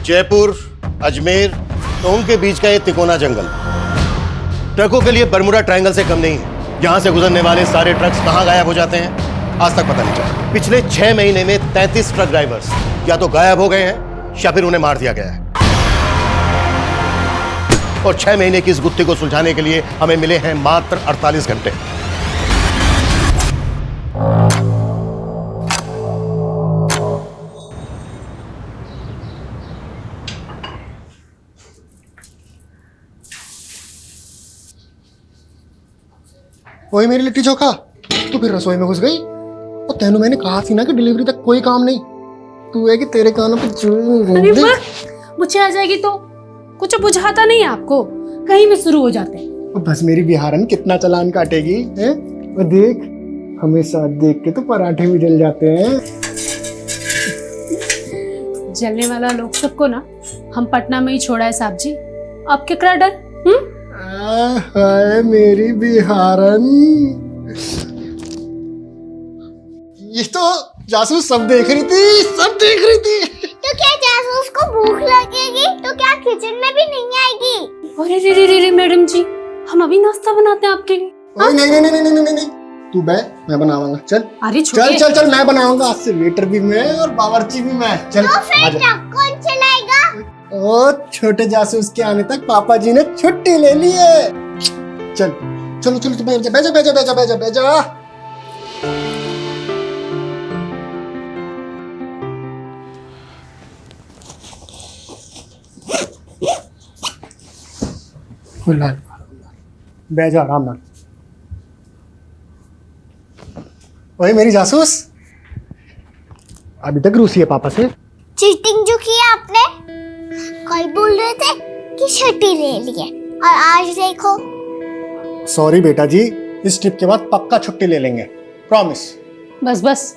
जयपुर, अजमेर, टोंक के बीच का ये तिकोना जंगल ट्रकों के लिए बरमुडा ट्रायंगल से कम नहीं है। यहां से गुजरने वाले सारे ट्रक्स कहां गायब हो जाते हैं आज तक पता नहीं चला। पिछले 6 महीने में 33 ट्रक ड्राइवर्स या तो गायब हो गए हैं या फिर उन्हें मार दिया गया है। और 6 महीने की इस गुत्थी को सुलझाने के लिए हमें मिले हैं मात्र 48 घंटे। वही मेरी लिट्टी चोखा, तू फिर रसोई में घुस गई। और तेनू मैंने कहा थी ना कि डिलीवरी तक कोई काम नहीं। तू है कि तेरे कानों पे अरे मुझे आ जाएगी तो कुछ बुझाता नहीं है आपको, कहीं भी शुरू हो जाते हैं। बस मेरी बिहारन कितना चालान काटेगी है? वो देख, हमेशा देख के तो पराठे भी जल जाते हैं। जलने वाला लोग सबको ना हम पटना में ही छोड़ा है साहब जी, आप केकरा डर? हाय मेरी बिहारन, ये तो जासूस सब देख रही थी, सब देख रही थी। तो क्या जासूस को भूख लगेगी तो क्या किचन में भी नहीं आएगी? अरे रे रे रे मैडम जी, हम अभी नाश्ता बनाते हैं आपके लिए। ओए नहीं नहीं नहीं नहीं नहीं, तू बै, मैं बनाऊंगा। चल अरे चल चल चल, मैं बनाऊंगा। आज से वेटर भी मैं और बावर्ची भी मैं। चल तो फिर ट्रक कौन चलाएगा? ओ छोटे जासूस के आने तक पापा जी ने छुट्टी ले ली है। चल चलो चलो, बैठ जा बैठ जा बैठ जा बैठ जा बैठ जा। बैठ जा आराम नाल। ओए मेरी जासूस, अभी तक रूसी है पापा से? चीटिंग जो किया आपने, कल बोल रहे थे कि छुट्टी ले ली है और आज देखो। सॉरी बेटा जी, इस ट्रिप के बाद पक्का छुट्टी ले लेंगे, प्रॉमिस। बस बस,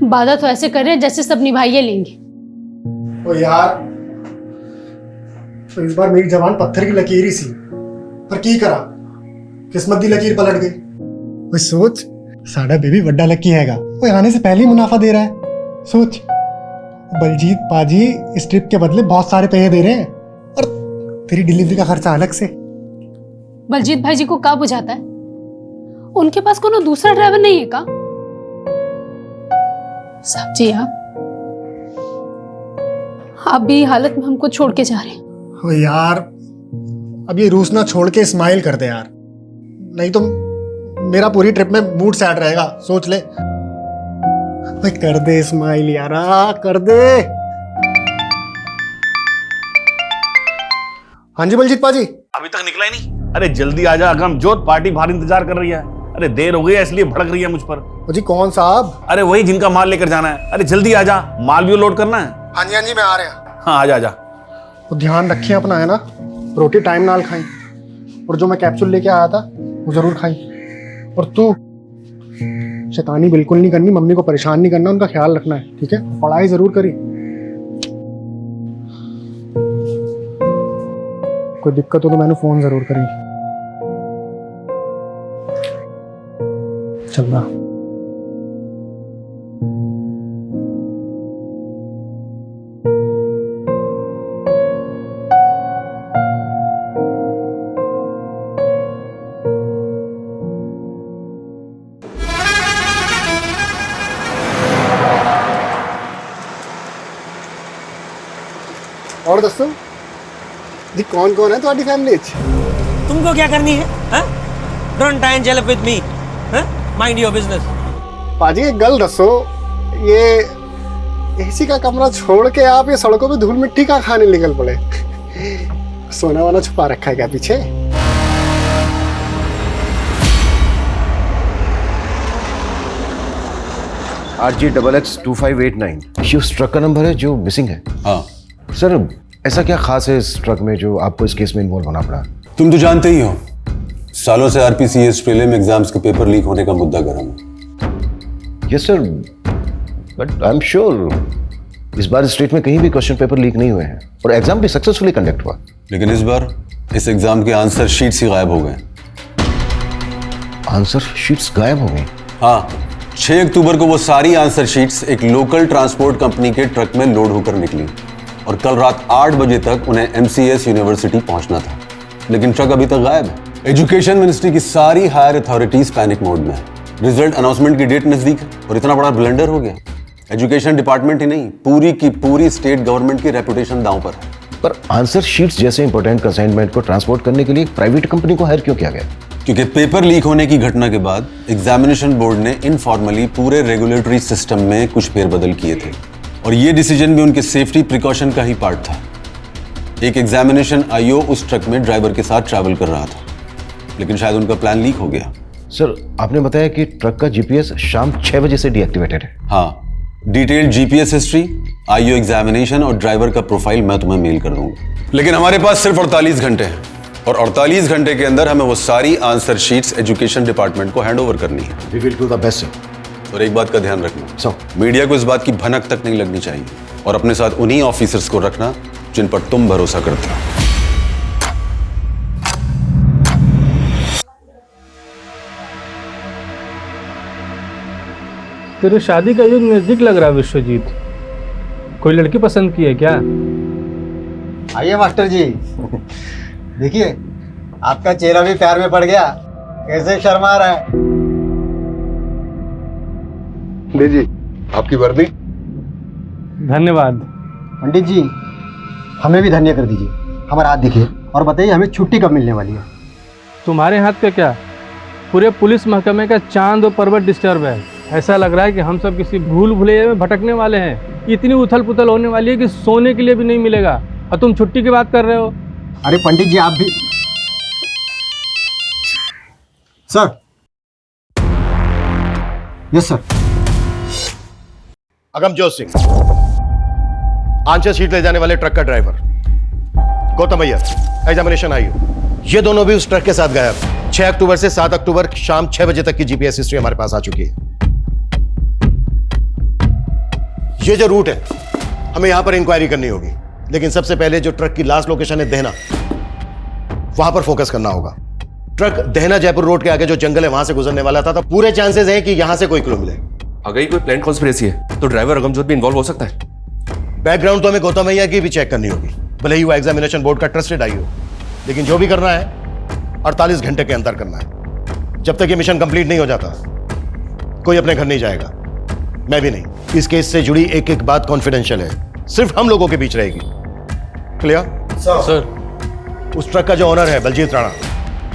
वादा तो ऐसे कर रहे हैं जैसे सब निभाइए लेंगे। ओ यार, तो इस बार मेरी जबान पत्थर की लकीर ही सी, पर की करा, किस्मत दी लकीर पलट गई। ओए सोच, साडा बेबी बड़ा लकी हैगा, वो आने से पहले ही मुनाफा दे रहा है। सोच, बलजीत पाजी इस ट्रिप के बदले बहुत सारे पैसे दे रहे हैं और तेरी डिलीवरी का खर्चा अलग से। बलजीत भाई जी को क्या बुझाता है? उनके पास कोनो दूसरा ड्राइवर नहीं है का? साहब जी आप भी हालत में हमको छोड़ के जा रहे हैं। ओ यार, अब ये रूस ना छोड़ के स्माइल कर दे यार, नहीं तो मेरा पूरी ट्रिप में मूड सैड रहेगा। सोच ले, कर दे स्माइल यार, कर दे। हाँ जी बलजीत पाजी। अभी तक निकला ही नहीं? अरे जल्दी आ जा अगम जोत, पार्टी बाहर इंतजार कर रही है। अरे देर हो गई है इसलिए भड़क रही है मुझ पर। जी कौन साहब? अरे वही जिनका माल लेकर जाना है। अरे जल्दी आ जा, माल भी लोड करना है। हाँ जी मैं आ रहा हूँ। हाँ आ जा। तो ध्यान रखिए अपना, है ना, रोटी टाइम नाल खाई और जो मैं कैप्सूल लेके आया था वो जरूर खाई। और तू शैतानी बिल्कुल नहीं करनी, मम्मी को परेशान नहीं करना, उनका ख्याल रखना है, ठीक है? पढ़ाई जरूर करी। कोई दिक्कत हो तो मैंने फोन जरूर करी। चल रहा। और दोस्तों जी, कौन कौन है तुम्हारी फैमिली? तुमको क्या करनी है? Don't try and help with me, mind your business. पाजी एक गल दसो, ये एसी का कमरा छोड़ के आप ये सड़कों पे धूल मिट्टी का खाने निकल पड़े? सोना वाना छुपा रखा है क्या पीछे? RG XX2589 ये उस ट्रक का नंबर है जो मिसिंग है। हाँ सर, ऐसा क्या खास है इस ट्रक में जो आपको इस केस में इन्वॉल्व होना पड़ा? तुम तो जानते ही हो, सालों से RPCS प्रीलिम एग्जाम्स के पेपर लीक होने का मुद्दा गर्म है। Yes sir, but I am sure इस बार स्टेट में कहीं भी क्वेश्चन पेपर लीक नहीं हुए हैं और एग्जाम भी सक्सेसफुली कंडक्ट हुआ। लेकिन इस बार इस एग्जाम के आंसर शीट्स ही गायब हो गए। आंसर शीट्स गायब हो गई? हाँ, 6 अक्टूबर को वो सारी आंसर शीट्स एक लोकल ट्रांसपोर्ट कंपनी के ट्रक में लोड होकर निकली। और कल रात 8 बजे तक उन्हें MCS यूनिवर्सिटी पहुंचना था, लेकिन ट्रक अभी तक गायब है। एजुकेशन मिनिस्ट्री की सारी हायर अथॉरिटीज पैनिक मोड में है। रिजल्ट अनाउंसमेंट की डेट नजदीक है और इतना बड़ा ब्लंडर हो गया। एजुकेशन डिपार्टमेंट ही नहीं, पूरी की पूरी स्टेट गवर्नमेंट की रेपुटेशन दांव पर है। पर आंसर शीट्स जैसे इंपॉर्टेंट कंसाइनमेंट को ट्रांसपोर्ट करने के लिए एक प्राइवेट कंपनी को हायर क्यों किया गया? क्योंकि पेपर लीक होने की घटना के बाद एग्जामिनेशन बोर्ड ने इनफॉर्मली पूरे रेगुलेटरी सिस्टम में कुछ फेरबदल किए थे और ये डिसीजन भी उनके सेफ्टी प्रिकॉशन का ही पार्ट था। एक एग्जामिनेशन आईओ उस ट्रक में ड्राइवर के साथ ट्रैवल कर रहा था, लेकिन शायद उनका प्लान लीक हो गया। सर, आपने बताया कि ट्रक का जीपीएस शाम 6 बजे से डीएक्टिवेटेड है। हाँ, detailed GPS history, IO examination और ड्राइवर का प्रोफाइल मैं तुम्हें मेल कर दूंगा। लेकिन हमारे पास सिर्फ 48 घंटे हैं और 48 घंटे के अंदर हमें वो सारी आंसर शीट्स एजुकेशन डिपार्टमेंट को हैंड ओवर करनी है। We will do the best sir. और एक बात का ध्यान रखना, सर, मीडिया को इस बात की भनक तक नहीं लगनी चाहिए और अपने साथ उन्हीं ऑफिसर्स को रखना जिन पर तुम भरोसा करते हो। तेरे शादी का युग नजदीक लग रहा है विश्वजीत। कोई लड़की पसंद की है क्या? आइए मास्टर जी। देखिए, आपका चेहरा भी प्यार में पड़ गया। कैसे शर्मा रहा है। लीजिए आपकी वर्दी। धन्यवाद। पंडित जी, हमें भी धन्य कर दीजिए। हमारा हाथ दिखिए और बताइए हमें छुट्टी कब मिलने वाली है। तुम्हारे हाथ का क्या, पूरे पुलिस महकमे का चांद और पर्वत डिस्टर्ब है। ऐसा लग रहा है कि हम सब किसी भूल भुलैया में भटकने वाले हैं। इतनी उथल पुथल होने वाली है कि सोने के लिए भी नहीं मिलेगा और तुम छुट्टी की बात कर रहे हो। अरे पंडित जी, आप भी। Sir. Yes sir. Agamjot Singh, answer sheet ले जाने वाले ट्रक का driver. Gautam Iyer, examination IO. ये दोनों भी उस ट्रक के साथ गायब। 6 अक्टूबर से 7 अक्टूबर शाम 6 बजे तक की जीपीएस हिस्ट्री हमारे पास आ चुकी है। ये जो रूट है, हमें यहां पर इंक्वायरी करनी होगी, लेकिन सबसे पहले जो ट्रक की लास्ट लोकेशन है देहना, वहां पर फोकस करना होगा। ट्रक देहना जयपुर रोड के आगे जो जंगल है वहां से गुजरने वाला था, तो पूरे चांसेस हैं कि यहां से कोई क्लू मिले। अगर ये कोई प्लान कॉन्स्पिरेसी है तो ड्राइवर अगमजोत भी इन्वॉल्व हो सकता है। बैकग्राउंड तो हमें गौतम अय्यर की भी चेक करनी होगी, भले ही वो एग्जामिनेशन बोर्ड का ट्रस्टेड आई हो, लेकिन जो भी करना है 48 घंटे के अंदर करना है। जब तक ये मिशन कंप्लीट नहीं हो जाता, कोई अपने घर नहीं जाएगा, मैं भी नहीं। इस केस से जुड़ी एक एक बात कॉन्फिडेंशियल है, सिर्फ हम लोगों के बीच रहेगी। Clear sir. उस ट्रक का जो ओनर है बलजीत राणा,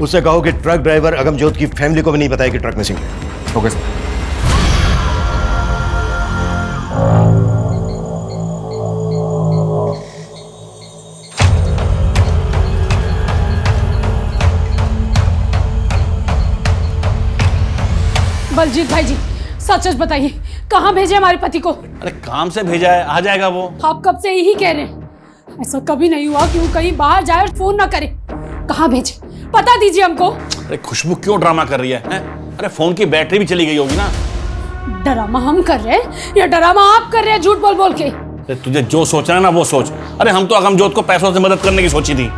उससे कहो कि ट्रक ड्राइवर अगमजोत की फैमिली को भी नहीं बताया कि ट्रक मिसिंग है। Okay sir. बलजीत भाई जी, सच सच बताइए, कहाँ भेजे हमारे पति को? अरे काम से भेजा है, आ जाएगा वो। आप कब से यही कह रहे हैं। ऐसा कभी नहीं हुआ कि वो कहीं बाहर जाए और फोन ना करे। कहाँ भेजे, पता दीजिए हमको। अरे खुशबू क्यों ड्रामा कर रही है, हैं? अरे फोन की बैटरी भी चली गई होगी ना। ड्रामा हम कर रहे हैं या ड्रामा आप कर रहे हैं झूठ बोल बोल के? अरे तुझे जो सोचना है ना वो सोच। अरे हम तो अगमजोत को पैसों से मदद करने की सोची थी।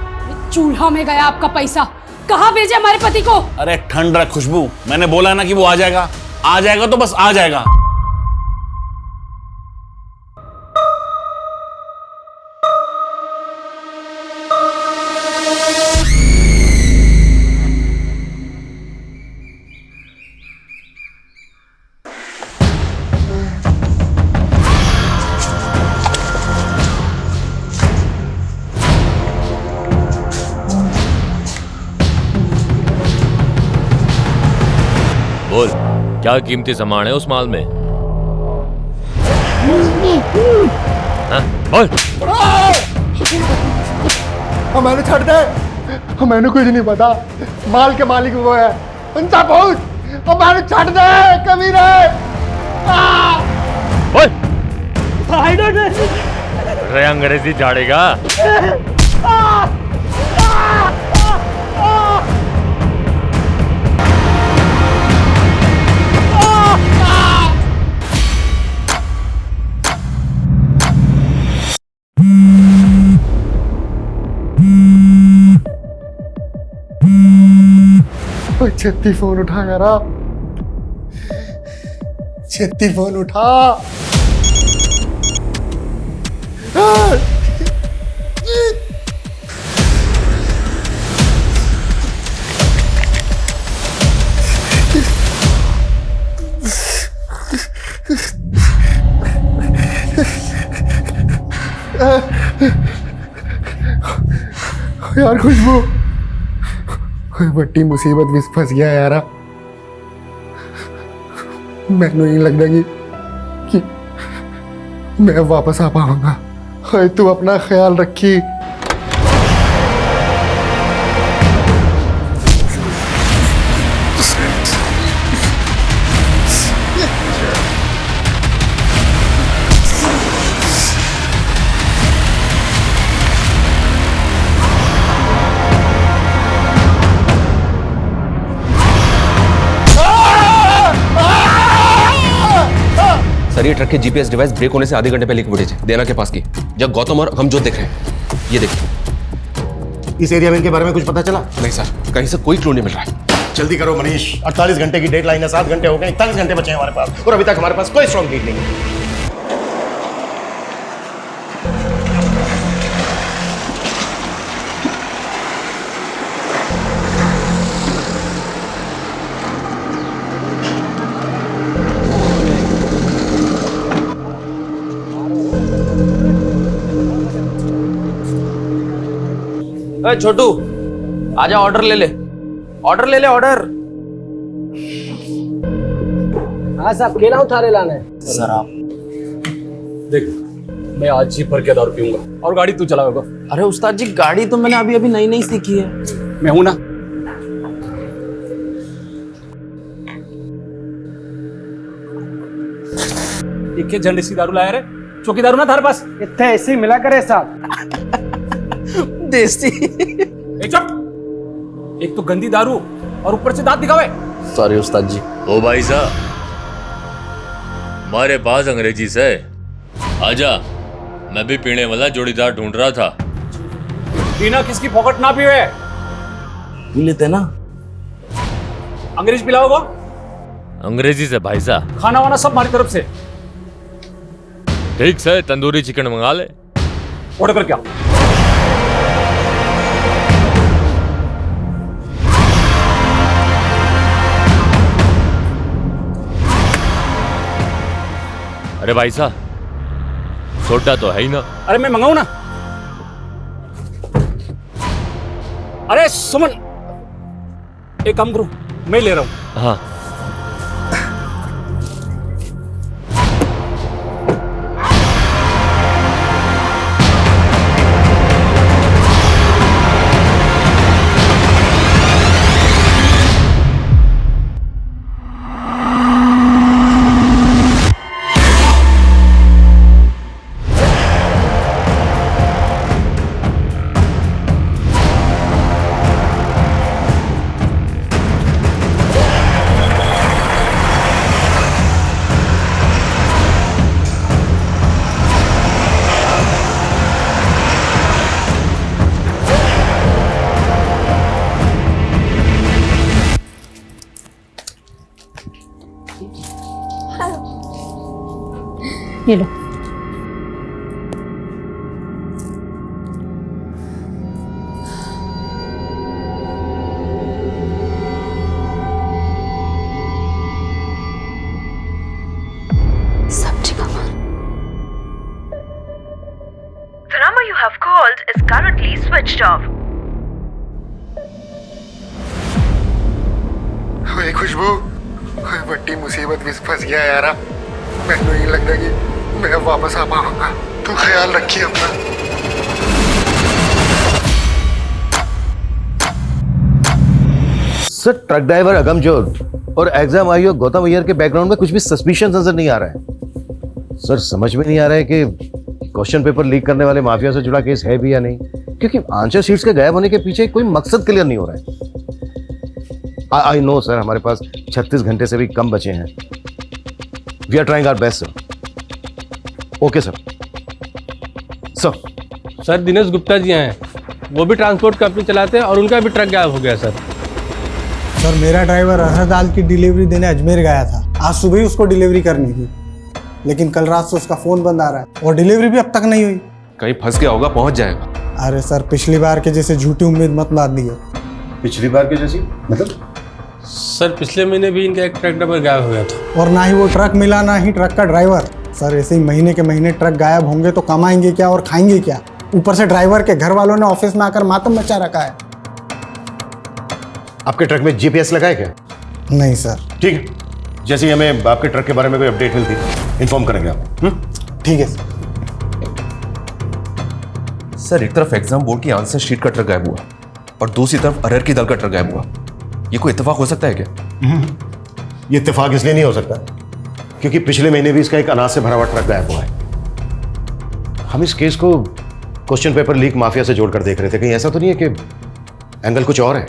चूल्हा में गया आपका पैसा। कहाँ भेजे हमारे पति को? अरे ठंड रख खुशबू, मैंने बोला ना कि वो आ जाएगा। आ जाएगा तो बस आ जाएगा। बोल, क्या कीमती सामान है उस माल में? हाँ, बोल। हमें छोड़ दे, हमें कुछ नहीं पता। माल के मालिक वो है, उनका बहुत। हमें छोड़ दे कभी रे। बोल। रे अंग्रेजी झाड़ेगा। छत्ती फोन उठा यार, छत्ती फोन उठा। यार खुशबू, बड़ी मुसीबत विच फंस गया यार। मैनू नहीं लगता कि मैं वापस आ पाऊंगा। हाय तू अपना ख्याल रखी। सर ये ट्रक के जीपीएस डिवाइस ब्रेक होने से आधे घंटे पहले की फुटेज है देना के पास की, जब गौतम और हम जो देख रहे हैं। ये देखिए। इस एरिया में इनके बारे में कुछ पता चला? नहीं सर, कहीं से कोई क्लू नहीं मिल रहा है। जल्दी करो मनीष, 48 घंटे की डेडलाइन है, 7 घंटे हो गए, 41 घंटे बचे हैं हमारे पास और अभी तक हमारे पास कोई स्ट्रॉन्ग लीड नहीं है। छोटू आजा, ऑर्डर ले ले, ऑर्डर ले ले, ऑर्डर। हाँ साहब, केला उतारे लाना है सर आप देख, मैं आज ही भर के दारू पीऊंगा और गाड़ी तू चलाओगा। अरे उस्ताद जी, गाड़ी तो मैंने अभी अभी नई नई सीखी है। मैं हूं ना। एक झंडे सी दारू लाया रे, चौकी दारू ना थारे पास इतने ऐसे ही मिला करे साहब। देसी। चुप, एक तो गंदी दारू और ऊपर से दांत दिखावे। सॉरी उस्ताद जी। ओ भाई साहब, हमारे पास अंग्रेजी से आजा, मैं भी पीने वाला जोड़ीदार ढूंढ रहा था। पीना किसकी पॉकेट ना पीवे, पी लेते ना। अंग्रेज पिलाओगा? अंग्रेजी से भाई साहब। खाना वाना सब हमारी तरफ से। ठीक से तंदूरी चिकन मंगा ले। ऑर्डर कर क्या? अरे भाई साहब, सोडा तो है ही ना। अरे मैं मंगाऊं ना। अरे सुमन, एक काम करो, मैं ले रहा हूं। हाँ ये लो। सब्जी का माल। The number you have called is currently switched off. ओए खुशबू, ओए बड़ी मुसीबत विच फंस गया यार। मैनू नहीं लगता कि मैं वापस आ पाऊंगा। तू ख्याल रखिए अपना। सर ट्रक ड्राइवर अगमजोत और एग्जाम आईओ गौतम अय्यर के बैकग्राउंड में कुछ भी सस्पिशियस नजर नहीं आ रहा है। सर समझ में नहीं आ रहा है कि क्वेश्चन पेपर लीक करने वाले माफिया से जुड़ा केस है भी या नहीं, क्योंकि आंसर शीट्स के गायब होने के पीछे कोई मकसद क्लियर नहीं हो रहा है। आई नो सर, हमारे पास 36 घंटे से भी कम बचे हैं। We are trying our best sir. Okay sir. Sir Dinesh Gupta ji हैं, वो भी ट्रांसपोर्ट कंपनी चलाते हैं और उनका भी ट्रक गायब हो गया सर। सर मेरा ड्राइवर अरहर दाल की डिलीवरी देने अजमेर गया था। आज सुबह ही उसको डिलीवरी करनी थी, लेकिन कल रात से उसका फोन बंद आ रहा है और डिलीवरी भी अब तक नहीं हुई। कहीं फंस गया होगा, पहुंच जाएगा। अरे सर पिछली बार के जैसे झूठी उम्मीद मत बांध दिए। पिछली बार के जैसी मतलब? सर पिछले महीने भी इनका एक ट्रक ड्राइवर गायब हो गया था। और ना ही वो ट्रक मिला, ना ही ट्रक का ड्राइवर। सर ऐसे ही महीने के महीने ट्रक गायब होंगे तो कमाएंगे क्या और खाएंगे क्या? ऊपर से ड्राइवर के घर वालों ने ऑफिस में आकर मातम मचा रखा है। आपके ट्रक में जीपीएस लगा है क्या? नहीं सर। ठीक है, जैसे ही हमें आपके ट्रक के बारे में कोई अपडेट मिलती इन्फॉर्म करेंगे आपको। ठीक है सर। सर एक तरफ एग्जाम बोर्ड की आंसर शीट का ट्रक गायब हुआ और दूसरी तरफ अरहर की दाल का ट्रक गायब हुआ। ये कोई इत्तेफाक हो सकता है क्या? ये इत्तेफाक इसलिए नहीं हो सकता क्योंकि पिछले महीने भी इसका एक अनाज से भरा हुआ ट्रक गायब हुआ है। हम इस केस को क्वेश्चन पेपर लीक माफिया से जोड़कर देख रहे थे। कहीं ऐसा तो नहीं है कि एंगल कुछ और है?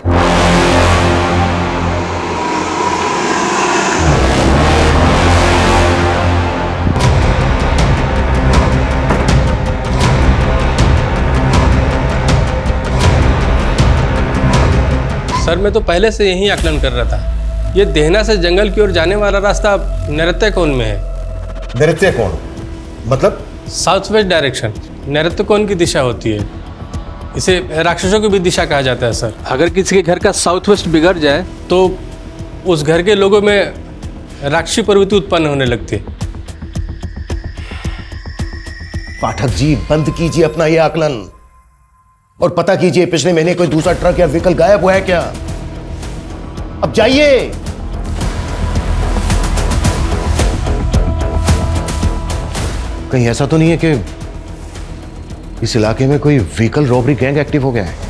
सर मैं तो पहले से यही आकलन कर रहा था। ये देहना से जंगल की ओर जाने वाला रास्ता नैऋत्य-कोण में है। नैऋत्य-कोण मतलब? साउथ वेस्ट डायरेक्शन नैऋत्य-कोण की दिशा होती है। इसे राक्षसों की भी दिशा कहा जाता है सर। अगर किसी के घर का साउथ वेस्ट बिगड़ जाए तो उस घर के लोगों में राक्षसी प्रवृत्ति उत्पन्न होने लगती है। पाठक जी बंद कीजिए अपना ये आकलन और पता कीजिए पिछले महीने कोई दूसरा ट्रक या व्हीकल गायब हुआ है क्या? अब जाइए। कहीं ऐसा तो नहीं है कि इस इलाके में कोई व्हीकल रॉबरी गैंग एक्टिव हो गया है?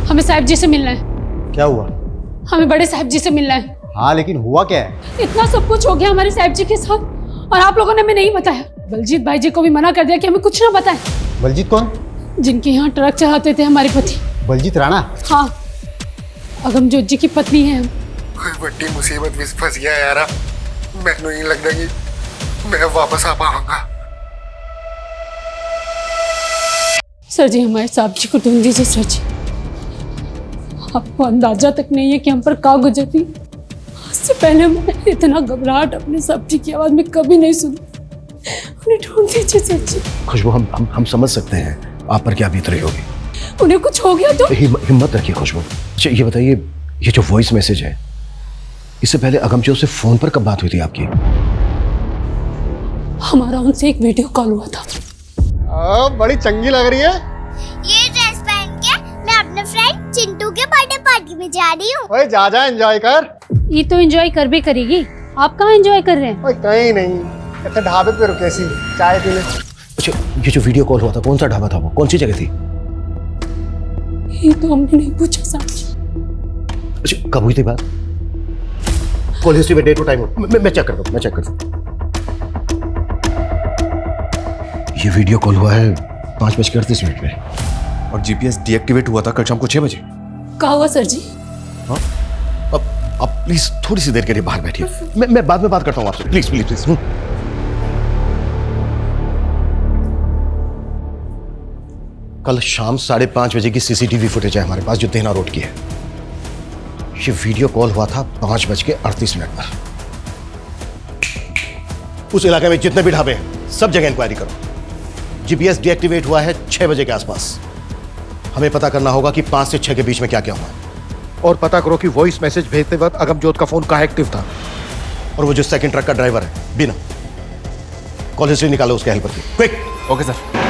हमें साहब जी से मिलना है। क्या हुआ? हमें बड़े साहब जी से मिलना है। हाँ लेकिन हुआ क्या है? इतना सब कुछ हो गया हमारे साहब जी के साथ और आप लोगों ने हमें नहीं बताया। बलजीत भाई जी को भी मना कर दिया कि हमें कुछ ना बताएं। बलजीत कौन? जिनके यहाँ ट्रक चलाते थे हमारे पति। बलजीत राणा? हाँ, अगमजोत जी की पत्नी है हम। कोई बड़ी मुसीबत में फंस गया यार। मैंने नहीं लगता कि मैं वापस आ पाऊंगा। सर जी हमारे साहब जी को ढूंढ दीजिए सर जी। आपको अंदाजा तक नहीं है कि हम पर क्या गुजरती। आज से पहले मैं इतना घबराहट अपने साहब जी की आवाज में कभी नहीं सुनी। उन्हें ढूंढ दीजिए सर जी। खुशबू हम समझ सकते हैं आप पर क्या बीत रही होगी। उन्हें कुछ हो गया तो? हिम्मत रखिए खुशबू। अच्छा ये बताइए, ये जो वॉइस मैसेज है इससे पहले अगमजोत से फोन पर कब बात हुई थी आपकी? हमारा उनसे एक वीडियो कॉल हुआ था। बड़ी चंगी लग रही है। ये ड्रेस पहन के मैं अपने फ्रेंड चिंटू के बर्थडे पार्टी में जा रही हूँ। ओए जा एंजॉय कर। ये तो एंजॉय कर भी करेगी। आप कहाँ एंजॉय कर रहे हैं? ओए कहीं नहीं, ऐसे ढाबे पे रुके सी चाय पीने। अच्छा ये जो वीडियो कॉल हुआ था कौन सा ढाबा था वो? कौन सी जगह थी? ये तो हमने नहीं पूछा साहब जी। अच्छा कब हुई थी बात? कॉल हिस्ट्री में डेट और टाइम मैं चेक करता हूँ। ये वीडियो कॉल हुआ है 5:38 में और जीपीएस डीएक्टिवेट हुआ था कल शाम को 6 बजे। क्या हुआ सर जी? हाँ अब प्लीज थोड़ी सी देर के लिए बाहर बैठिए। मैं बाद में बात करता हूँ आपसे। Please please please. कल शाम 5:30 बजे की सीसीटीवी फुटेज है हमारे पास जो देना रोड की है। ये वीडियो कॉल हुआ था 5:38 पर। उस इलाके में जितने भी ढाबे हैं सब जगह इंक्वायरी करो। जीपीएस डीएक्टिवेट हुआ है 6 बजे के आसपास। हमें पता करना होगा कि 5 से 6 के बीच में क्या क्या हुआ और पता करो कि वॉइस मैसेज भेजते वक्त अगमजोत का फोन कहाँ एक्टिव था और वो जो सेकंड ट्रक का ड्राइवर है बिना। कॉल हिस्ट्री निकालो उसके हेल्पर की। क्विक। Okay sir.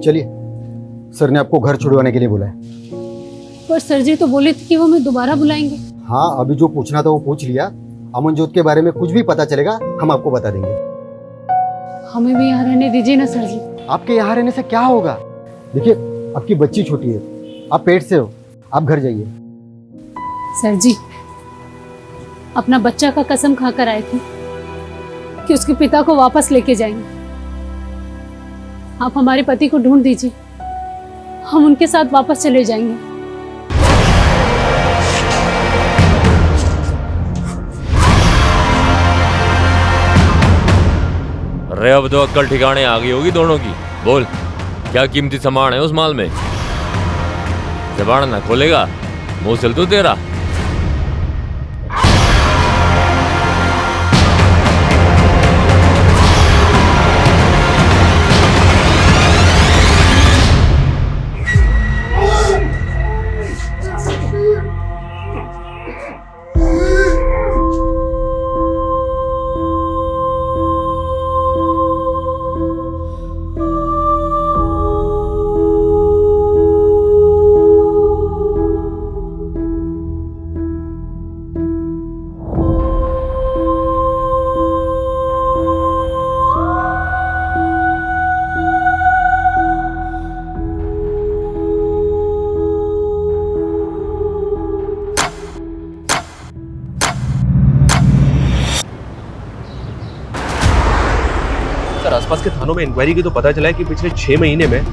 चलिए, सर ने आपको घर छुड़वाने के लिए बुलाया। पर सर जी तो बोले थे कि वो हमें दोबारा बुलाएंगे। हाँ अभी जो पूछना था वो पूछ लिया। अमनजोत के बारे में कुछ भी पता चलेगा हम आपको बता देंगे। हमें भी यहाँ रहने दीजिए ना सर जी। आपके यहाँ रहने से क्या होगा? देखिए, आपकी बच्ची छोटी है, आप पेट से हो, आप घर जाइए। सर जी, अपना बच्चा का कसम खाकर आए थे कि उसके पिता को वापस लेके जाएंगे। आप हमारे पति को ढूंढ दीजिए, हम उनके साथ वापस चले जाएंगे। अरे अब तो अक्कल ठिकाने आ गई होगी दोनों की। बोल, क्या कीमती सामान है उस माल में? जबान ना खोलेगा, मुंह चल तू तेरा। सर, आसपास के थानों में इंक्वायरी की तो पता चला है कि पिछले 6 महीने में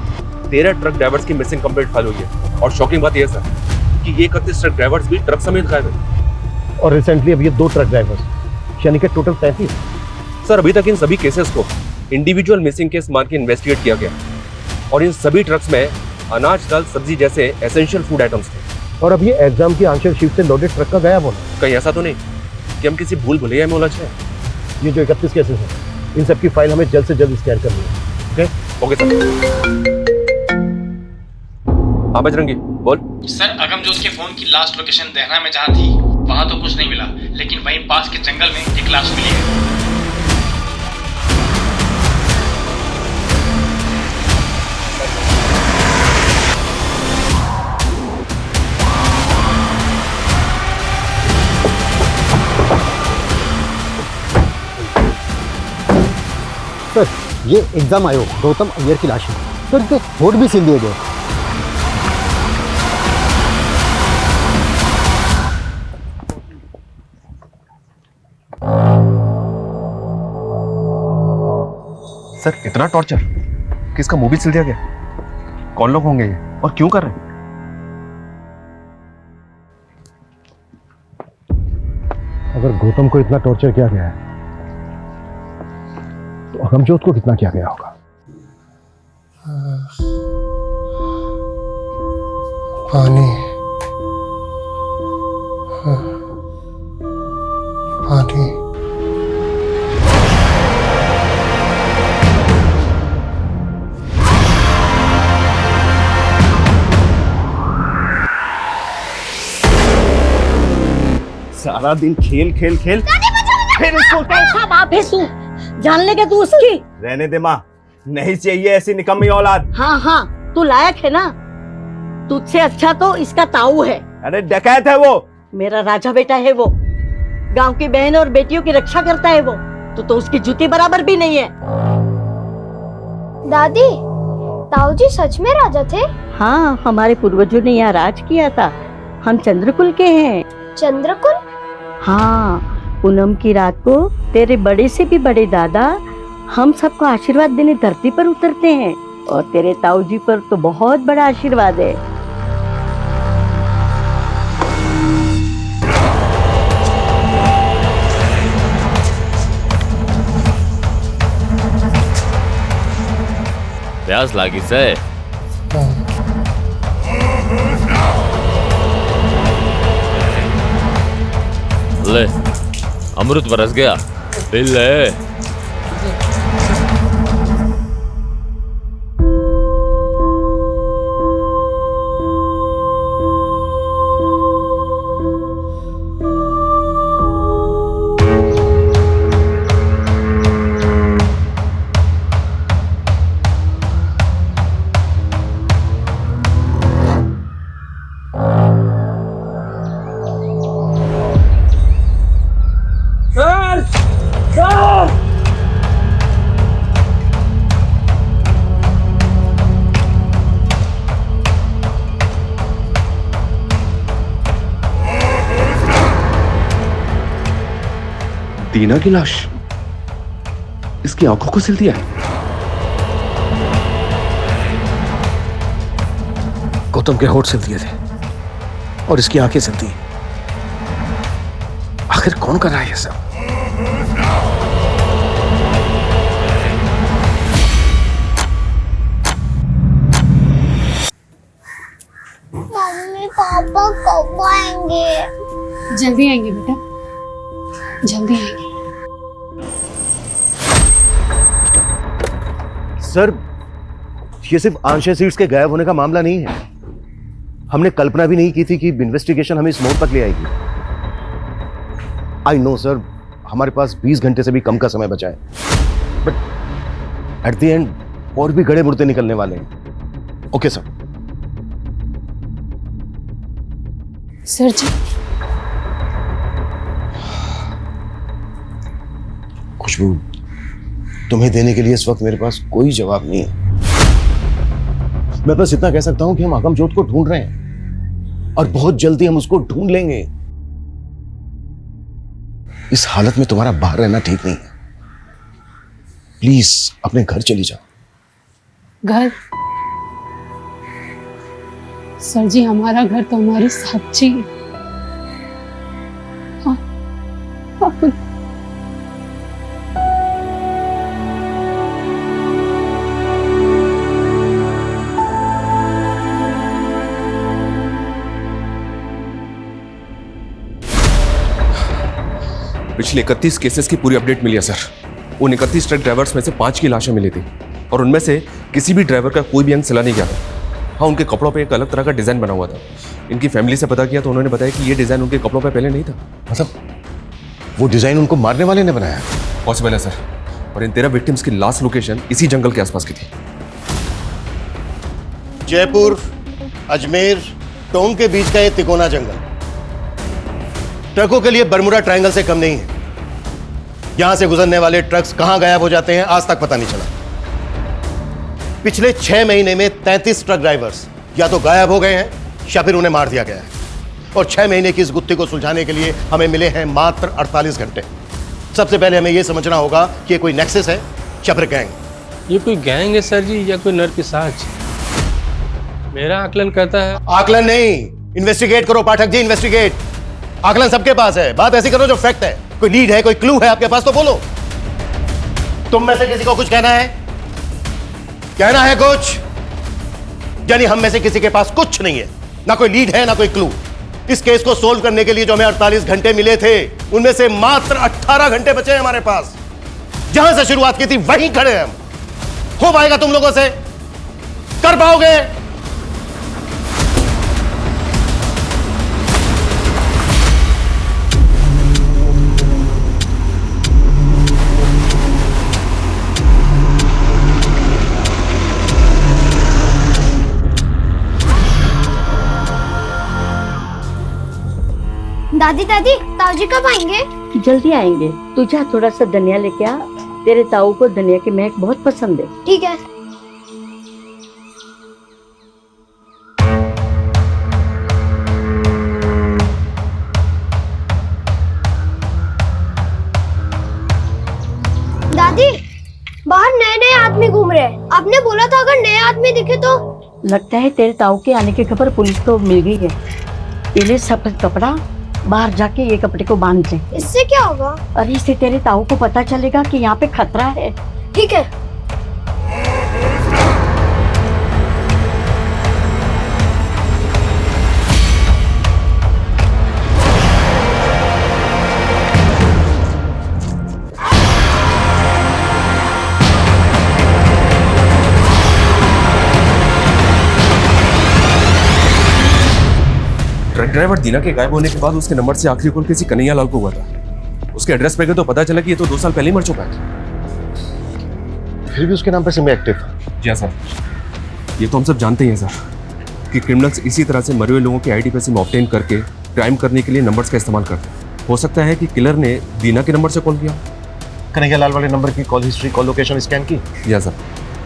13 ट्रक ड्राइवर्स की मिसिंग कंप्लेंट फाइल हुई है। और शॉकिंग बात यह है सर कि ये 31 ट्रक ड्राइवर्स भी ट्रक समेत गायब हैं। और रिसेंटली अब ये 2 ट्रक ड्राइवर्स, यानी कि टोटल 33। सर, अभी तक इन सभी केसेस को इंडिविजुअल मिसिंग केस मान के इन्वेस्टिगेट किया गया और इन सभी ट्रक्स में अनाज, दाल, सब्जी जैसे एसेंशियल फूड आइटम्स थे। और अब ये एग्जाम की आंसर शीट से लोडेड ट्रक का गायब होना। कहीं ऐसा तो नहीं कि हम किसी भूल भुलैया में उलझ गए? ये जो 31 केसेस हैं, इन सब की फाइल हमें जल्द से जल्द स्कैन करनी है। Okay sir. हाँ बजरंगी, बोल। सर, अगमजोत के फोन की लास्ट लोकेशन देहरा में जहाँ थी वहाँ तो कुछ नहीं मिला, लेकिन वहीं पास के जंगल में एक लाश मिली है। सर, ये एग्जाम आयोग गौतम अय्यर की लाश है। सर, इनके होठ भी सील दिए गए। सर, इतना टॉर्चर किसका मुंह भी सिल दिया गया? कौन लोग होंगे ये और क्यों कर रहे हैं? अगर गौतम को इतना टॉर्चर किया गया है तो अगमजोत को कितना किया गया होगा? पानी, पानी। सारा दिन खेल खेल खेल, फिर इसको कैसा बाप है तू? जान लेगा तू उसकी? रहने दे माँ, नहीं चाहिए ऐसी निकम्मी औलाद। हाँ हाँ, तू लायक है ना। तुझसे अच्छा तो इसका ताऊ है। अरे डकैत है वो। मेरा राजा बेटा है वो। गांव की बहन और बेटियों की रक्षा करता है वो। तो उसकी जूती बराबर भी नहीं है। दादी, ताऊ जी सच में राजा थे? हाँ, हमारे पूर्वजों ने यहाँ राज किया था। हम चंद्रकुल के हैं। चंद्रकुल? हाँ, पूनम की रात को तेरे बड़े से भी बड़े दादा हम सबको आशीर्वाद देने धरती पर उतरते हैं और तेरे ताऊ जी पर तो बहुत बड़ा आशीर्वाद है। प्यास लागी से? ले, अमृत बरस गया, पी ले। सर! दीना की लाश इसकी आंखों को सिल दिया है। गौतम के होठ सिल दिए थे और इसकी आंखें सिलती। आखिर कौन कर रहा है ये सब? मम्मी पापा कब आएंगे? जल्दी आएंगे बेटा, जल्दी आएंगे। सर, ये सिर्फ आंशिया सीड्स के गायब होने का मामला नहीं है। हमने कल्पना भी नहीं की थी कि इन्वेस्टिगेशन हमें इस मोड़ तक ले आएगी। आई नो सर, हमारे पास 20 घंटे से भी कम का समय बचा है, बट एट द एंड और भी गड़े मुर्दे निकलने वाले हैं। Okay sir. सर जी, खुशबू, तुम्हें देने के लिए इस वक्त मेरे पास कोई जवाब नहीं है। मैं बस इतना कह सकता हूं कि हम आगमजोत को ढूंढ रहे हैं और बहुत जल्दी हम उसको ढूंढ लेंगे। इस हालत में तुम्हारा बाहर रहना ठीक नहीं है। प्लीज अपने घर चली जाओ। घर? सर जी, हमारा घर तो हमारी साक्षी है। हाँ, आप पिछले 31 केसेस की पूरी अपडेट मिली है सर। उन 31 ट्रक ड्राइवर्स में से 5 की लाशें मिली थी और उनमें से किसी भी ड्राइवर का कोई भी अंग सिला नहीं गया था। हाँ, उनके कपड़ों पे एक अलग तरह का डिजाइन बना हुआ था। इनकी फैमिली से पता किया तो उन्होंने बताया कि ये डिजाइन उनके कपड़ों पे पहले नहीं था। मतलब वो डिजाइन उनको मारने वाले ने बनाया? पॉसिबल है सर। और इन 13 विक्टिम्स की लास्ट लोकेशन इसी जंगल के आसपास की थी। जयपुर, अजमेर, टोंक के बीच का ये तिकोना जंगल ट्रकों के लिए बरमुडा ट्रायंगल से कम नहीं है। यहां से गुजरने वाले ट्रक्स कहां गायब हो जाते हैं आज तक पता नहीं चला। पिछले 6 महीने में 33 ट्रक ड्राइवर्स या तो गायब हो गए हैं या फिर उन्हें मार दिया गया है। और 6 महीने की इस गुत्थी को सुलझाने के लिए हमें मिले हैं मात्र 48 घंटे। सबसे पहले हमें यह समझना होगा कि ये कोई नेक्सस है या फिर गैंग। ये कोई गैंग है सर जी या कोई नरपिशाच? मेरा आकलन कहता है। आकलन नहीं, इन्वेस्टिगेट करो पाठक जी, इन्वेस्टिगेट। आकलन सबके पास है, बात ऐसी करो जो फैक्ट है। कोई लीड है, कोई क्लू है आपके पास तो बोलो। तुम में से किसी को कुछ कहना है? कहना है कुछ? यानी हम में से किसी के पास कुछ नहीं है, ना कोई लीड है ना कोई क्लू। इस केस को सोल्व करने के लिए जो हमें 48 घंटे मिले थे उनमें से मात्र 18 घंटे बचे हैं हमारे पास। जहां से शुरुआत की थी वहीं खड़े हैं हम। हो पाएगा तुम लोगों से? कर पाओगे? दादी दादी, ताऊजी कब आएंगे? जल्दी आएंगे। तू जा थोड़ा सा धनिया लेके आ। तेरे ताऊ को धनिया की महक बहुत पसंद है। ठीक है। दादी, बाहर नए नए आदमी घूम रहे हैं। आपने बोला था अगर नए आदमी दिखे तो। लगता है तेरे ताऊ के आने की खबर पुलिस को मिल गई है। इन्हें सफेद कपड़ा बाहर जाके ये कपड़े को बांध ले। इससे क्या होगा? अरे इससे तेरे ताऊ को पता चलेगा कि यहाँ पे खतरा है। ठीक है। ट्रक ड्राइवर दीना के गायब होने के बाद उसके नंबर से आखिरी कॉल किसी कन्हैया लाल को हुआ था। उसके एड्रेस पे गए तो पता चला कि ये तो 2 साल पहले ही मर चुका है। फिर भी उसके नाम पर सिम एक्टिव था। जी हाँ सर, ये तो हम सब जानते ही हैं सर कि क्रिमिनल्स इसी तरह से मरे हुए लोगों के आईडी पे सिम ऑब्टेन करके क्राइम करने के लिए नंबर्स का इस्तेमाल करते हैं। हो सकता है कि किलर ने दीना के नंबर से कॉल किया। कन्हैया लाल वाले नंबर की call history, call location scan की? जी हाँ सर,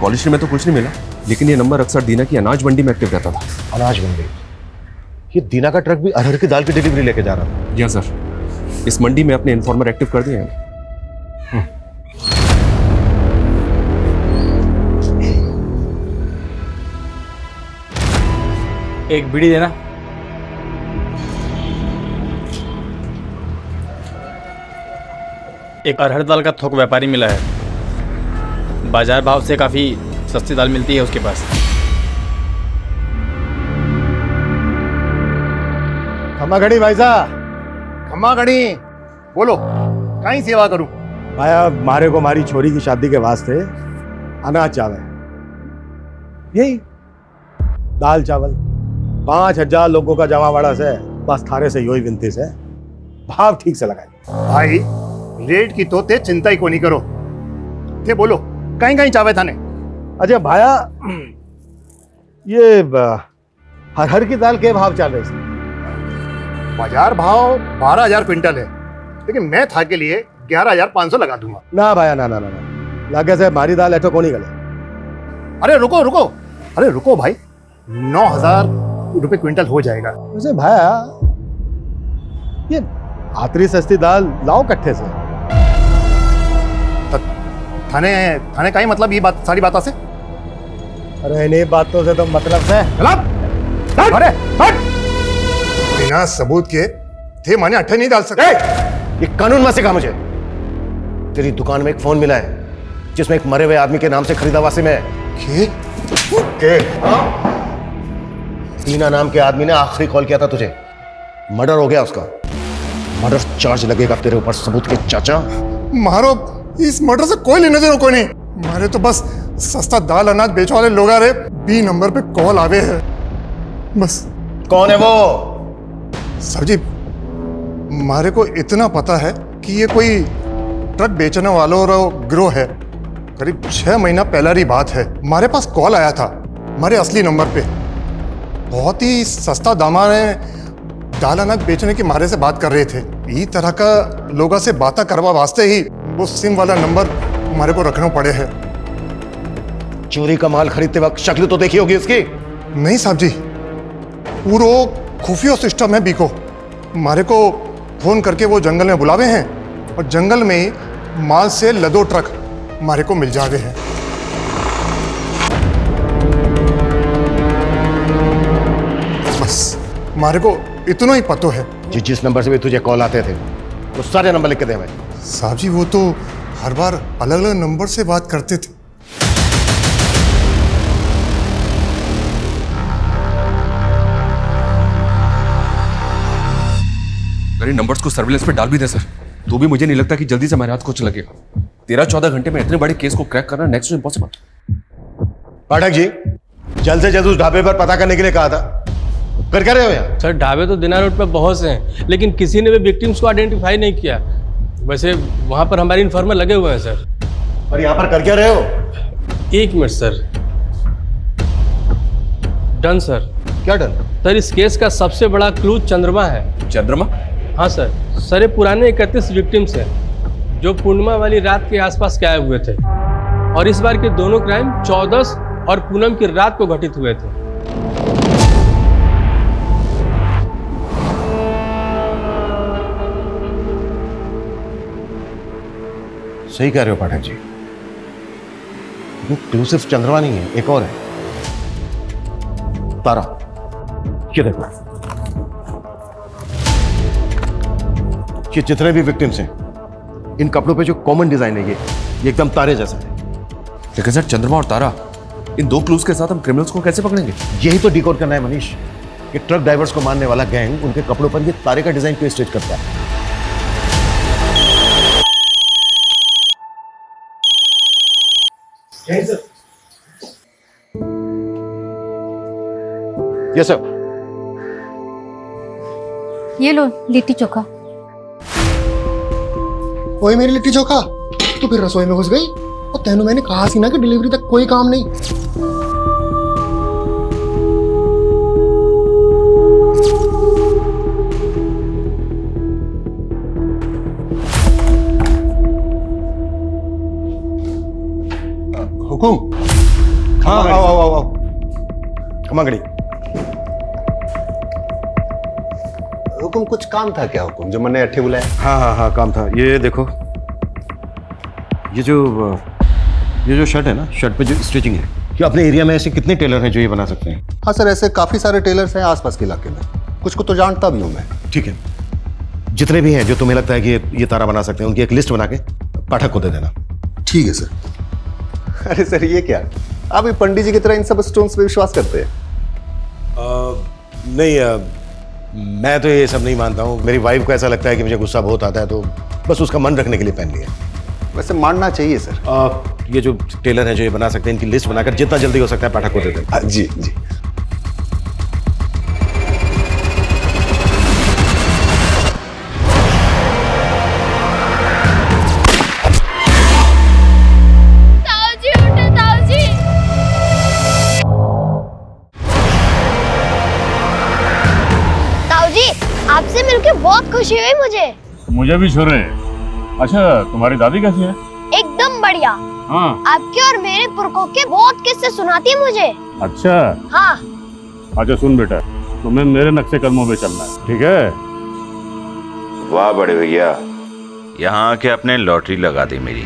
कॉल हिस्ट्री में तो कुछ नहीं मिला, लेकिन ये नंबर अक्सर दीना की अनाज मंडी में एक्टिव रहता था। अनाज मंडी? ये दीना का ट्रक भी अरहर की दाल की डिलीवरी लेके जा रहा था। जी हाँ सर, इस मंडी में अपने इन्फॉर्मर एक्टिव कर दिए हैं। एक बीड़ी देना। एक अरहर दाल का थोक व्यापारी मिला है, बाजार भाव से काफ़ी सस्ती दाल मिलती है उसके पास। खम्मा घड़ी भाई साहब, खम्मा घड़ी, बोलो कहीं सेवा करूं? भाया मारे को मारी छोरी की शादी के वास्ते अनाज चावल, यही दाल चावल 5000 लोगों का जमावाड़ा से बस थारे से यही विनती से भाव ठीक से लगाए। भाई रेट की तो ते चिंता ही को नहीं करो, ते बोलो कहीं कहीं चावे थाने। अच्छा भाया, ये हर की दाल के भाव चल रहे थे? बाजार भाव 12000 क्विंटल है, लेकिन मैं था के लिए 11500 लगा दूंगा। ना भाया ना ना ना ना, लागे से मारी दाल ऐठो को नहीं गले। अरे रुको रुको, अरे रुको भाई, 9000 रुपए क्विंटल हो जाएगा। वैसे भाया ये आतरी सस्ती दाल लाओ कट्ठे से। थाने थाने का ही मतलब ये बात सारी बातों से? अरे इन्हीं बातों से तो मतलब से अरे हट! बिना सबूत के थे माने अट्ठे नहीं डाल सकते। ये कानून में सिखा मुझे। तेरी दुकान में एक फोन मिला है जिसमें एक मरे हुए आदमी के नाम से खरीदा वासिम है। टीना नाम के आदमी ने आखिरी कॉल किया था तुझे, मर्डर हो गया उसका। मर्डर चार्ज लगेगा तेरे ऊपर सबूत के चाचा। मारो, इस मर्डर से कोई लेने देना कोई नहीं। मारे तो बस सस्ता दाल अनाज बेचने वाले लोग आ रहे, बी नंबर पे कॉल आवे है बस। कौन है वो? सर जी, मारे को इतना पता है कि ये कोई ट्रक बेचने वालों का गिरोह है। करीब 6 महीना पहला की बात है, हमारे पास कॉल आया था हमारे असली नंबर पे। बहुत ही सस्ता दामा में दाल अनाज बेचने की मारे से बात कर रहे थे। इस तरह का लोगों से बातें करवा वास्ते ही वो सिम वाला नंबर हमारे को रखना पड़े है। चोरी का माल खरीदते वक्त शक्ल तो देखी होगी उसकी? नहीं साहब जी, पूरा खुफिया सिस्टम है बीको। हमारे को फोन करके वो जंगल में बुलावे हैं और जंगल में ही माल से लदो ट्रक हमारे को मिल जावे हैं। बस हमारे को इतना ही पतो है। जिस नंबर से भी तुझे कॉल आते थे वो सारे नंबर लिख के दे भाई। साहब जी, वो तो हर बार अलग अलग नंबर से बात करते थे। अरे नंबर्स को सर्विलेंस पे डाल भी दे सर, तो भी मुझे नहीं लगता कि जल्दी से हमारे हाथ कुछ लगेगा। 13-14 घंटे में इतने बड़े केस को क्रैक करना next to impossible. Pathak ji, जल्द से जल्द उस ढाबे पर पता करने के लिए कहा था, कर क्या रहे हो यहाँ? सर ढाबे तो दिनार रोड पे बहुत से हैं, लेकिन किसी ने भी विक्टिम्स को आइडेंटिफाई नहीं किया। वैसे वहाँ पर हमारे इन्फॉर्मर लगे हुए हैं सर। और यहाँ पर कर क्या रहे हो? 1 मिनट सर। Done sir. क्या डन? सर इस केस का सबसे बड़ा क्लू चंद्रमा है। चंद्रमा? हाँ सर। सर ये पुराने 31 विक्टिम्स हैं जो पूर्णिमा वाली रात के आसपास गायब हुए थे, और इस बार के दोनों क्राइम 14 और पूनम की रात को घटित हुए थे। सही कह रहे हो पाठक जी, क्लू सिर्फ चंद्रमा नहीं है, एक और है, तारा। ये देखो, ये जितने भी विक्टिम्स हैं, इन कपड़ों पे जो कॉमन डिजाइन है ये एकदम तारे जैसा है। लेकिन सर चंद्रमा और तारा, इन 2 क्लूज के साथ हम क्रिमिनल्स को कैसे पकड़ेंगे? यही तो डिकोड करना है मनीष, कि ट्रक ड्राइवर्स को मारने वाला गैंग उनके कपड़ों पर ये तारे का डिजाइन क्यों स्टिच करता है। Yes sir. ये लो लिट्टी चोखा। ओए मेरी लिट्टी चोखा, तू फिर रसोई में घुस गई? और तेनू मैंने कहा सी ना कि डिलीवरी तक कोई काम नहीं। हुकुम? हाँ आओ आओ आओ आओ। खमागड़ी, हुकुम कुछ काम था क्या हुकुम, जो मैंने अट्ठे बुलाया? हाँ हाँ हाँ काम था। ये देखो, ये जो शर्ट है ना, शर्ट पे जो स्टिचिंग है कि अपने एरिया में ऐसे कितने टेलर हैं जो ये बना सकते हैं? हाँ सर, ऐसे काफी सारे टेलर्स हैं आसपास के इलाके में, कुछ को तो जानता भी हूँ मैं। ठीक है, जितने भी हैं जो तुम्हें लगता है कि ये तारा बना सकते हैं, उनकी एक लिस्ट बना के पाठक को दे देना। ठीक है सर। अरे सर ये क्या, आप भी पंडित जी की तरह इन सब स्टोन्स पे विश्वास करते हैं? नहीं, मैं तो ये सब नहीं मानता हूँ। मेरी वाइफ को ऐसा लगता है कि मुझे गुस्सा बहुत आता है, तो बस उसका मन रखने के लिए पहन लिया। वैसे मानना चाहिए सर। ये जो टेलर हैं जो ये बना सकते हैं, इनकी लिस्ट बनाकर जितना जल्दी हो सकता है पाठक को दे देना। जी जी। आपसे मिलकर बहुत खुशी हुई मुझे भी छोरे। अच्छा, तुम्हारी दादी कैसी है? एकदम बढ़िया। हाँ। आपके और मेरे पुरखों के बहुत किस्से सुनाती है मुझे। अच्छा। हाँ। अच्छा सुन बेटा, तुम्हें मेरे नक्शे कदमों पे चलना है, ठीक है? वाह बड़े भैया, यहाँ आके अपने लॉटरी लगा दी मेरी।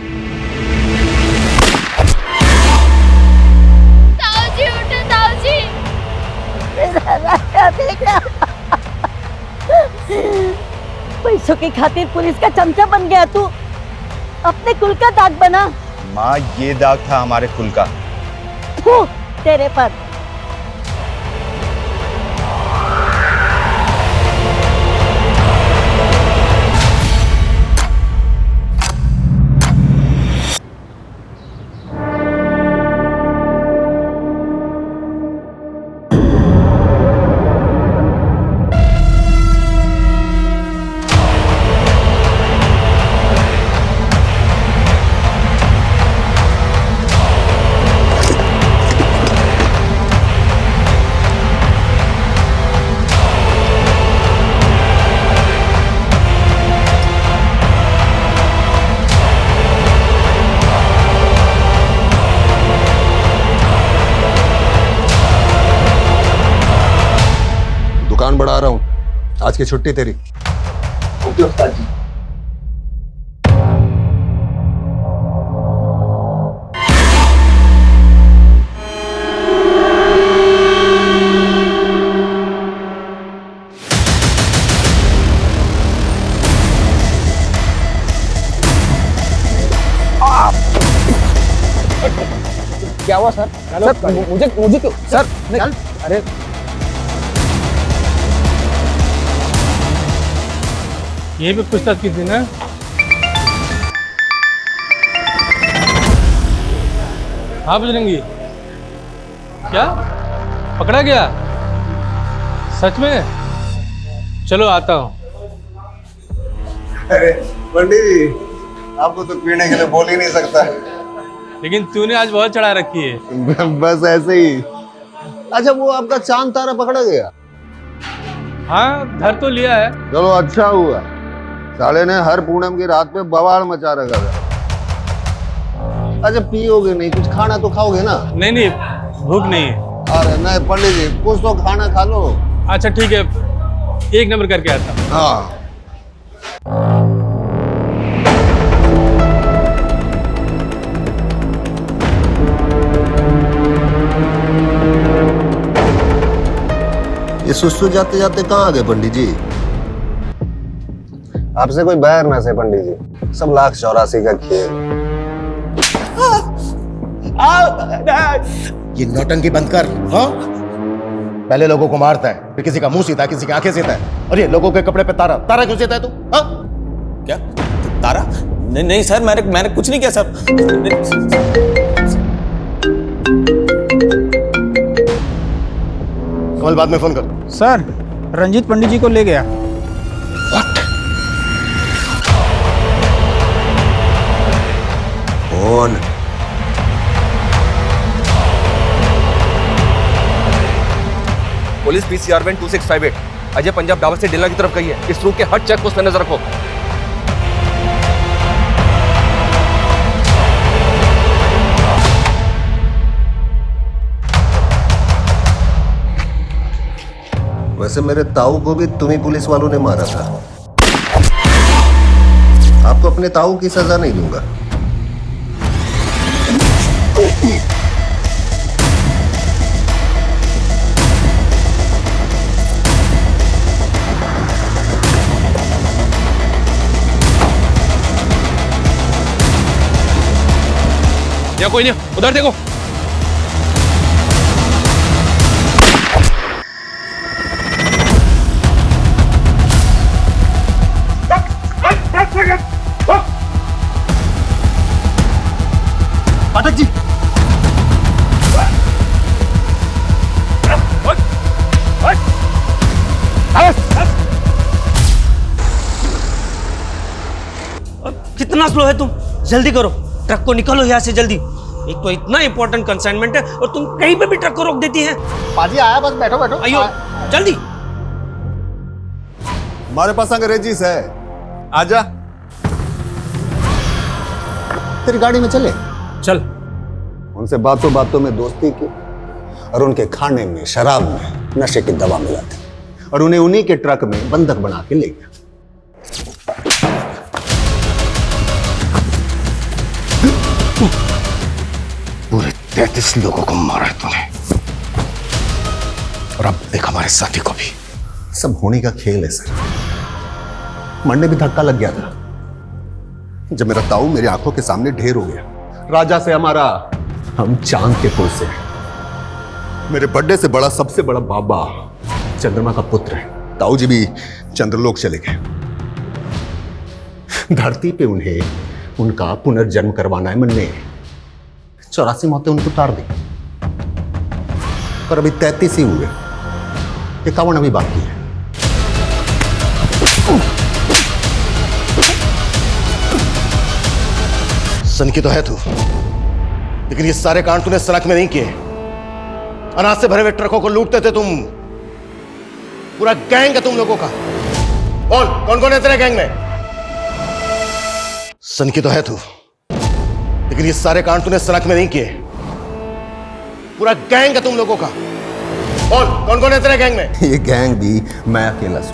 ताऊजी उठे, ताऊजी। मेरा राजा बेटा। पैसों की खातिर पुलिस का चमचा बन गया तू, अपने कुल का दाग बना। माँ, ये दाग था हमारे कुल का। तेरे पर। दुकान बढ़ा रहा हूँ, आज की छुट्टी तेरी। ओके उस्ताद जी। क्या हुआ सर? सर मुझे क्यों सर? अरे ये भी पूछताछ की थी ना? हाँ बजरंगी, क्या पकड़ा गया? सच में? चलो आता हूँ। अरे पंडित जी, आपको तो पीने के लिए बोल ही नहीं सकता। लेकिन तूने आज बहुत चढ़ा रखी है। बस ऐसे ही। अच्छा, वो आपका चांद तारा पकड़ा गया? हाँ, धर तो लिया है। चलो अच्छा हुआ, साले ने हर पूनम की रात पे बवाल मचा रखा था। अच्छा पियोगे नहीं, कुछ खाना तो खाओगे ना? नहीं, भूख नहीं है। अरे नहीं पंडित जी, कुछ तो खाना खा लो। अच्छा ठीक है, एक नंबर करके आता हूँ। हाँ। ये सुस्तु जाते जाते कहाँ आ गए पंडित जी? आपसे कोई बैर ना से पंडित जी, सब लाख 84 का खेल। ये नौटंकी बंद कर। हाँ, पहले लोगों को मारता है, फिर किसी का मुंह सीता है, किसी की आंखें सीता है, और ये लोगों के कपड़े पे तारा तारा क्यों सीता है तू? हाँ? क्या तारा? नहीं सर, मैंने कुछ नहीं किया सर। कमल बाद में फोन कर। सर, रंजीत पंडित जी को ले गया। What? कौन? Police PCR van 2658 Ajay Punjab dhaba से डेला की तरफ गई है। इस रूट के हर चेक पोस्ट पर नजर रखो। वैसे मेरे ताऊ को भी तुम्ही पुलिस वालों ने मारा था। आपको अपने ताऊ की सजा नहीं दूंगा। यहाँ कोई नहीं, उधर देखो। पाठक जी, कितना स्लो है तुम, जल्दी करो, ट्रक को निकालो यहाँ से जल्दी। एक तो इतना इंपॉर्टेंट कंसाइनमेंट है और तुम कहीं पे भी ट्रक को रोक देती है। पाजी आया, बस बैठो बैठो। आइयो जल्दी। हमारे पास अंग्रेजी है, आजा। तेरी गाड़ी में चले चल। उनसे बातों बातों में दोस्ती की और उनके खाने में, शराब में नशे की दवा मिलाती और उन्हें उन्हीं के ट्रक में बंधक बना के ले गया। पूरे 33 लोगों को मारा है तूने, और अब देख हमारे साथी को भी। सब होने का खेल है सर। मरने भी धक्का लग गया था जब मेरा ताऊ मेरी आंखों के सामने ढेर हो गया। राजा से हमारा, हम चांद के पुल से। मेरे बर्थडे से बड़ा, सबसे बड़ा बाबा चंद्रमा का पुत्र है। ताऊ जी भी चंद्रलोक चले गए। धरती पे उन्हें उनका पुनर्जन्म करवाना है मन ने। 84 मौतें उनको उतार दी, पर अभी 33 ही हुए, 51 अभी बाकी है। सन की तो है तू, लेकिन ये सारे कांड तूने सड़क में नहीं किए। अनाज से भरे हुए ट्रकों को लूटते थे तुम। पूरा गैंग है तुम लोगों का। बोल, कौन कौन है तेरे गैंग में? सन की तो है तू, लेकिन ये सारे कांड तूने सड़क में नहीं किए। पूरा गैंग है तुम लोगों का। बोल, कौन कौन है तेरे गैंग में? ये गैंग भी मैं अकेला हूं,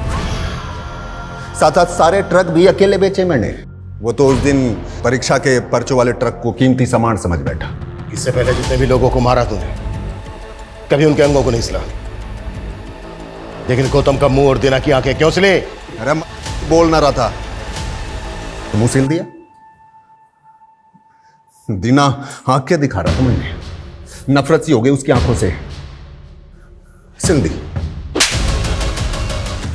साथ साथ सारे ट्रक भी अकेले बेचे मैंने। वो तो उस दिन परीक्षा के पर्चों वाले ट्रक को कीमती सामान समझ बैठा। इससे पहले जितने भी लोगों को मारा तूने, कभी उनके अंगों को नहीं सिला, लेकिन गौतम का मुंह और दीना की आंखें क्यों सिले? अरे बोल ना रहा था तो मुंह सिल दिया। दीना आंखें दिखा रहा था, मैंने नफरत सी हो गई उसकी आंखों से, सिल दी।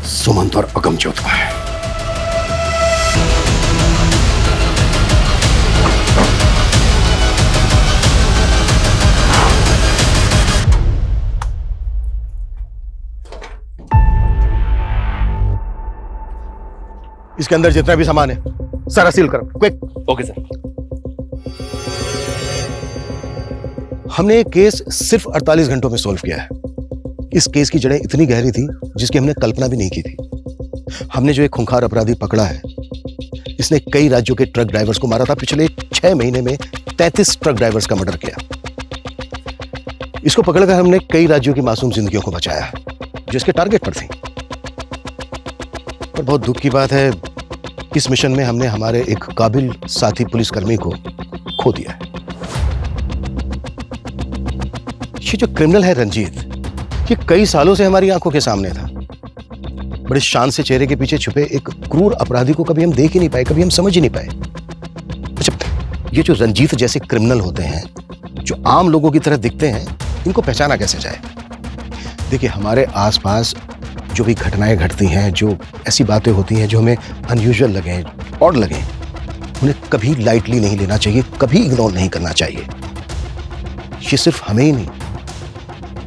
सुमंत और अगमजोत का है। इसके अंदर जितना भी सामान है सारा सील करो, क्विक। Okay sir. हमने ये केस सिर्फ 48 घंटों में सॉल्व किया है। इस केस की जड़ें इतनी गहरी थी जिसकी हमने कल्पना भी नहीं की थी। हमने जो एक खूंखार अपराधी पकड़ा है, इसने कई राज्यों के ट्रक ड्राइवर्स को मारा था। पिछले 6 महीने में 33 ट्रक ड्राइवर्स का मर्डर किया। इसको पकड़कर हमने कई राज्यों की मासूम जिंदगियों को बचाया जो इसके टारगेट पर थी। पर बहुत दुख की बात है, इस मिशन में हमने हमारे एक काबिल साथी पुलिसकर्मी को खो दिया है। ये जो क्रिमिनल है रंजीत, ये कई सालों से हमारी आंखों के सामने था। बड़े शान से चेहरे के पीछे छुपे एक क्रूर अपराधी को कभी हम देख ही नहीं पाए, कभी हम समझ ही नहीं पाए। अच्छा, ये जो रंजीत जैसे क्रिमिनल होते हैं, जो आम लोगों की तरह दिखते हैं, इनको पहचाना कैसे जाए? देखिए, हमारे आसपास जो भी घटनाएं घटती हैं, जो ऐसी बातें होती हैं जो हमें अनयूजुअल लगे, ऑड लगे, उन्हें कभी लाइटली नहीं लेना चाहिए, कभी इग्नोर नहीं करना चाहिए। ये सिर्फ हमें ही नहीं,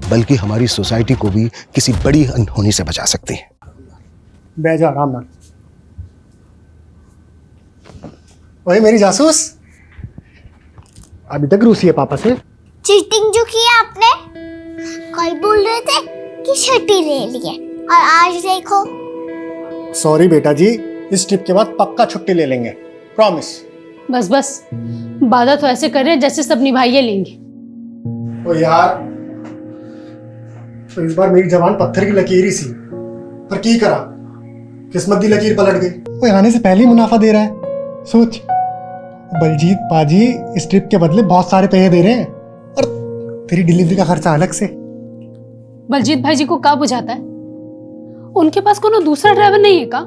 बल्कि हमारी सोसाइटी को भी किसी बड़ी अनहोनी से बचा सकती है। बैठ जा आराम से। ओए मेरी जासूस, अभी तक रूसी है पापा से। चीटिंग जो की आपने, कल बोल रहे थे कि छुट्टी ले लिए और आज देखो। सॉरी बेटा जी, इस ट्रिप के बाद पक्का छुट्टी ले लेंगे, प्रॉमिस। बस बस, वादा तो ऐसे कर रहे हैं जैसे सब निभाइए लेंगे। ओ यार, तो इस बार मेरी जबान पत्थर की लकीर ही सी, पर की करा, किस्मत दी लकीर पलट गई। वो आने से पहले ही मुनाफा दे रहा है। सोच, बलजीत पाजी इस ट्रिप के बदले बहुत सारे पैसे दे रहे हैं, और तेरी डिलीवरी का खर्चा अलग से। बलजीत भाई जी को क्या बुझाता है? उनके पास कोनो दूसरा ड्राइवर नहीं है का?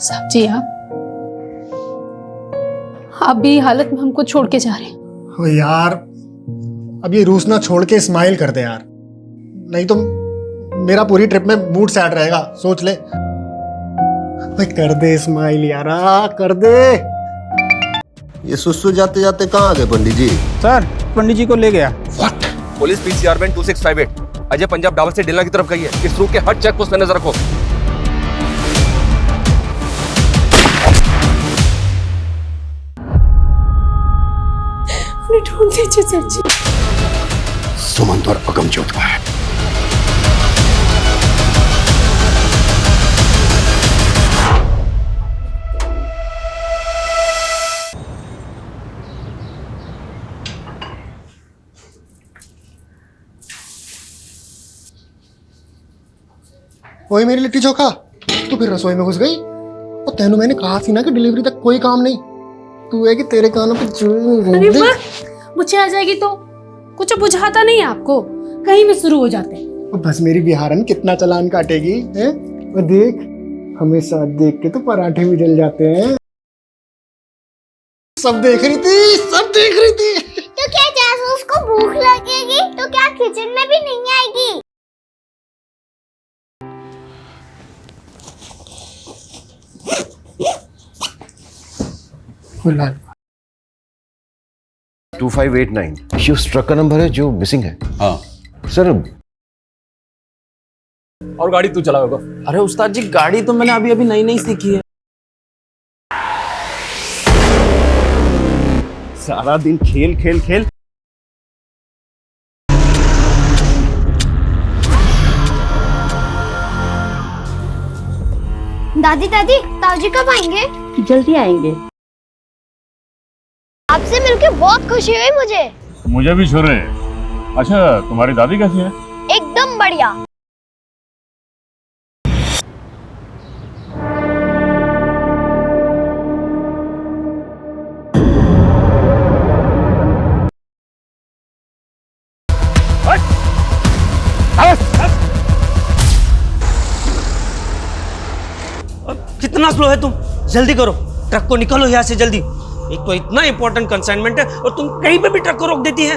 साहब जी, आप भी हालत में हमको छोड़ के जा रहे हैं। ओ यार, अब ये रूस ना छोड़ के स्माइल कर दे यार, नहीं तो मेरा पूरी ट्रिप में मूड सैड रहेगा। सोच ले भाई, कर दे स्माइल यार, कर दे। ये सुसु जाते जाते कहाँ आ गए पंडित जी? सर पंडित जी को ले गया। Police PCR van 2658 Ajay Punjab डावर से डिलना की तरफ गई है। इस रूट के हर चेक पोस्ट पे नजर रखो। उन्हें ढूंढ दीजिए सर जी। सुमंत और अगमजोत का है। वही मेरी लिट्टी चोखा, तू फिर रसोई में घुस गई। और तेनू मैंने कहा थी ना कि डिलीवरी तक कोई काम नहीं। तू है कि तेरे कानों पे अरे वाह, मुझे आ जाएगी तो कुछ बुझाता नहीं है आपको, कहीं भी शुरू हो जाते हैं। बस मेरी बिहारन कितना चालान काटेगी है? वो देख, हमेशा देख के तो पराठे भी जल जाते हैं। सब देख रही थी, सब देख रही थी। तो क्या जासूस को भूख लगेगी तो क्या किचन में भी नहीं आएगी? लाल 2589 ये उस ट्रक का नंबर है जो मिसिंग है। हाँ सर। और गाड़ी तू चलाओगा? अरे उस्ताद जी, गाड़ी तो मैंने अभी अभी नई नई सीखी है। सारा दिन खेल खेल खेल। दादी दादी, ताऊजी कब आएंगे? जल्दी आएंगे। आपसे मिलके बहुत खुशी हुई मुझे। मुझे भी छोरे। अच्छा, तुम्हारी दादी कैसी है? एकदम बढ़िया। कितना स्लो है तुम, जल्दी करो, ट्रक को निकालो यहाँ से जल्दी। एक तो इतना इंपॉर्टेंट कंसाइनमेंट है और तुम कहीं पे भी ट्रक को रोक देती है।